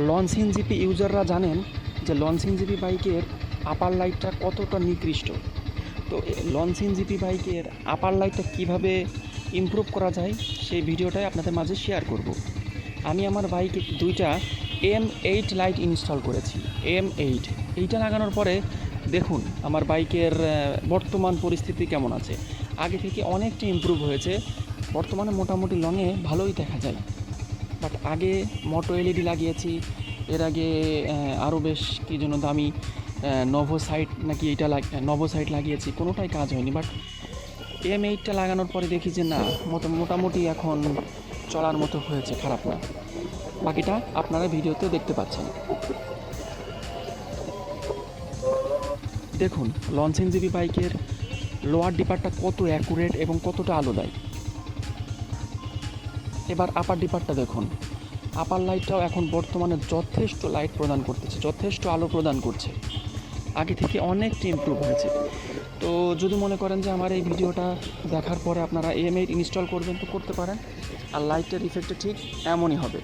Loncin GP ইউজাররা জানেন যে Loncin GP বাইকের আপার লাইটটা কতটা নিকৃষ্ট। তো লনসিন জিপি বাইকের আপার লাইটটা কীভাবে ইমপ্রুভ করা যায় সেই ভিডিওটাই আপনাদের মাঝে শেয়ার করব। আমি আমার বাইকে দুইটা M8 লাইট ইনস্টল করেছি। M8 এইটা লাগানোর পরে দেখুন আমার বাইকের বর্তমান পরিস্থিতি কেমন আছে। আগে থেকে অনেকটা ইমপ্রুভ হয়েছে, বর্তমানে মোটামুটি লংয়ে ভালোই দেখা যায়। বাট আগে মোটো এলইডি লাগিয়েছি, এর আগে আরও বেশ কী জন্য দামি নোভোসাইট নাকি এইটা নোভোসাইট লাগিয়েছি, কোনোটাই কাজ হয়নি। বাট M8টা লাগানোর পরে দেখি যে না, মোটামুটি এখন চলার মতো হয়েছে, খারাপ না। বাকিটা আপনারা ভিডিওতে দেখতে পাচ্ছেন। দেখুন লনসিন জিপি বাইকের লোয়ার ডিপারটা কত অ্যাকুরেট এবং কতটা আলো দেয়। এবার আপার ডিপারটা দেখুন, আপার লাইটটাও এখন বর্তমানে যথেষ্ট লাইট প্রদান করতেছে, যথেষ্ট আলো প্রদান করছে, আগে থেকে অনেকটা ইমপ্রুভ হয়েছে। তো যদি মনে করেন যে আমার এই ভিডিওটা দেখার পরে আপনারা M8 ইনস্টল করবেন তো করতে পারেন, আর লাইটের ইফেক্টটা ঠিক এমনই হবে।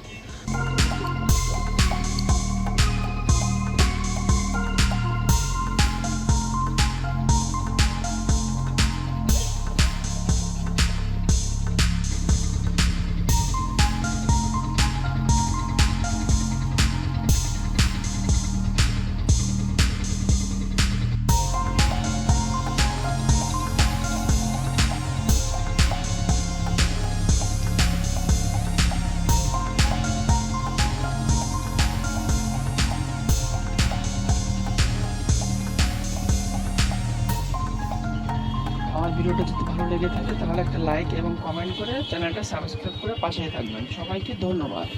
আমার ভিডিওটা যদি ভালো লেগে থাকে তাহলে একটা লাইক এবং কমেন্ট করে চ্যানেলটা সাবস্ক্রাইব করে পাশেই থাকবেন। সবাইকে ধন্যবাদ।